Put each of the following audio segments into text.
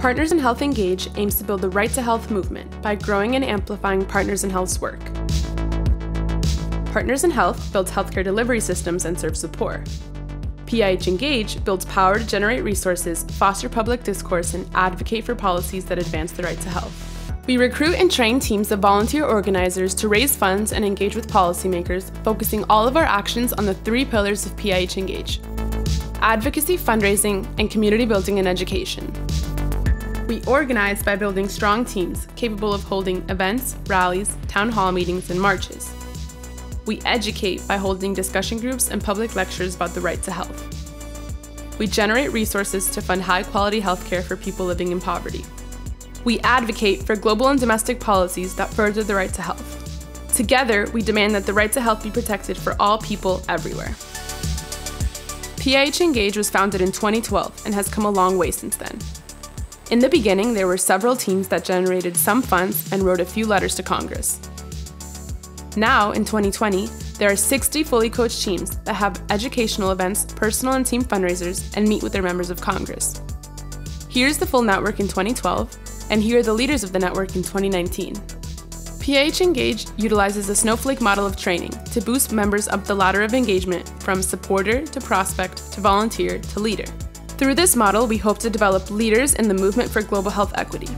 Partners in Health Engage aims to build the Right to Health movement by growing and amplifying Partners in Health's work. Partners in Health builds healthcare delivery systems and serves the poor. PIH Engage builds power to generate resources, foster public discourse, and advocate for policies that advance the right to health. We recruit and train teams of volunteer organizers to raise funds and engage with policymakers, focusing all of our actions on the 3 pillars of PIH Engage: advocacy, fundraising, and community building and education. We organize by building strong teams capable of holding events, rallies, town hall meetings, and marches. We educate by holding discussion groups and public lectures about the right to health. We generate resources to fund high-quality healthcare for people living in poverty. We advocate for global and domestic policies that further the right to health. Together, we demand that the right to health be protected for all people everywhere. PIH Engage was founded in 2012 and has come a long way since then. In the beginning, there were several teams that generated some funds and wrote a few letters to Congress. Now, in 2020, there are 60 fully coached teams that have educational events, personal and team fundraisers, and meet with their members of Congress. Here's the full network in 2012, and here are the leaders of the network in 2019. PIH Engage utilizes a snowflake model of training to boost members up the ladder of engagement from supporter to prospect to volunteer to leader. Through this model, we hope to develop leaders in the movement for global health equity.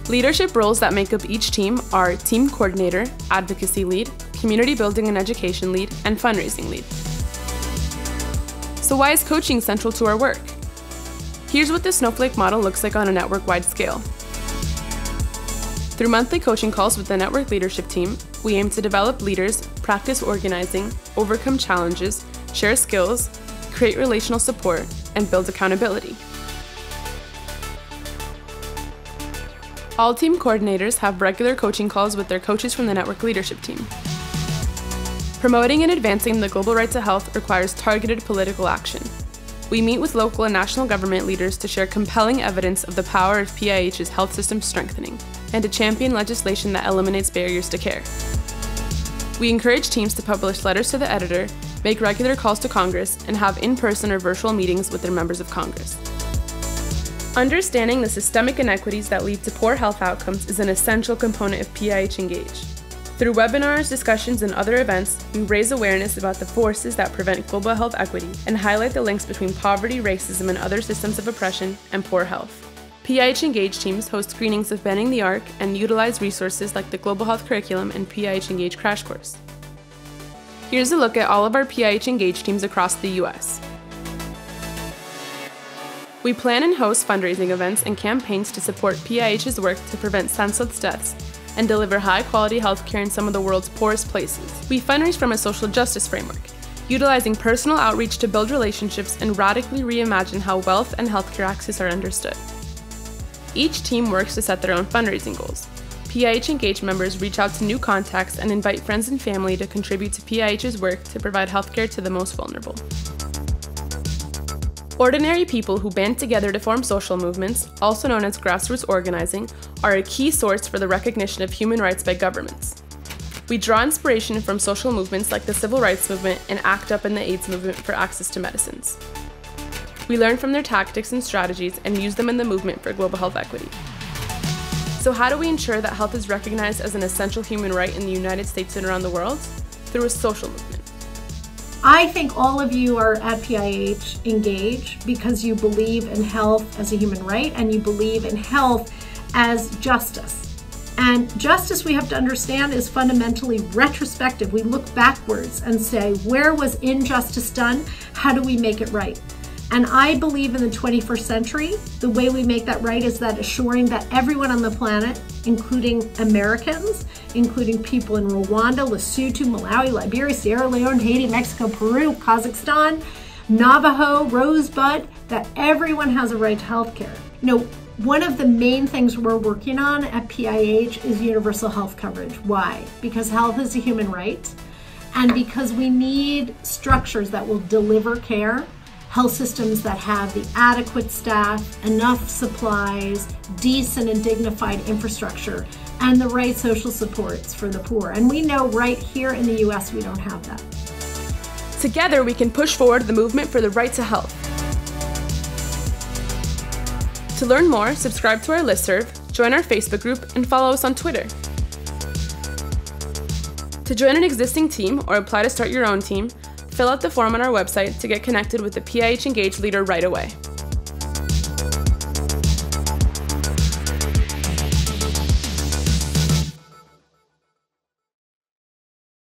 Leadership roles that make up each team are team coordinator, advocacy lead, community building and education lead, and fundraising lead. So why is coaching central to our work? Here's what the snowflake model looks like on a network-wide scale. Through monthly coaching calls with the network leadership team, we aim to develop leaders, practice organizing, overcome challenges, share skills, create relational support, and build accountability. All team coordinators have regular coaching calls with their coaches from the network leadership team. Promoting and advancing the global right to health requires targeted political action. We meet with local and national government leaders to share compelling evidence of the power of PIH's health system strengthening and to champion legislation that eliminates barriers to care. We encourage teams to publish letters to the editor, make regular calls to Congress, and have in-person or virtual meetings with their members of Congress. Understanding the systemic inequities that lead to poor health outcomes is an essential component of PIH Engage. Through webinars, discussions, and other events, we raise awareness about the forces that prevent global health equity and highlight the links between poverty, racism, and other systems of oppression and poor health. PIH Engage teams host screenings of Bending the Arc and utilize resources like the Global Health Curriculum and PIH Engage Crash Course. Here's a look at all of our PIH Engage teams across the US. We plan and host fundraising events and campaigns to support PIH's work to prevent senseless deaths and deliver high-quality healthcare in some of the world's poorest places. We fundraise from a social justice framework, utilizing personal outreach to build relationships and radically reimagine how wealth and healthcare access are understood. Each team works to set their own fundraising goals. PIH Engage members reach out to new contacts and invite friends and family to contribute to PIH's work to provide healthcare to the most vulnerable. Ordinary people who band together to form social movements, also known as grassroots organizing, are a key source for the recognition of human rights by governments. We draw inspiration from social movements like the Civil Rights Movement and ACT UP and the AIDS movement for access to medicines. We learn from their tactics and strategies and use them in the movement for global health equity. So how do we ensure that health is recognized as an essential human right in the United States and around the world? Through a social movement. I think all of you are at PIH Engage because you believe in health as a human right and you believe in health as justice. And justice, we have to understand, is fundamentally retrospective. We look backwards and say, where was injustice done? How do we make it right? And I believe in the 21st century, the way we make that right is that assuring that everyone on the planet, including Americans, including people in Rwanda, Lesotho, Malawi, Liberia, Sierra Leone, Haiti, Mexico, Peru, Kazakhstan, Navajo, Rosebud, that everyone has a right to health care. One of the main things we're working on at PIH is universal health coverage. Why? Because health is a human right, and because we need structures that will deliver care, health systems that have the adequate staff, enough supplies, decent and dignified infrastructure, and the right social supports for the poor. And we know right here in the US we don't have that. Together we can push forward the movement for the right to health. To learn more, subscribe to our listserv, join our Facebook group, and follow us on Twitter. To join an existing team or apply to start your own team, fill out the form on our website to get connected with the PIH Engage leader right away.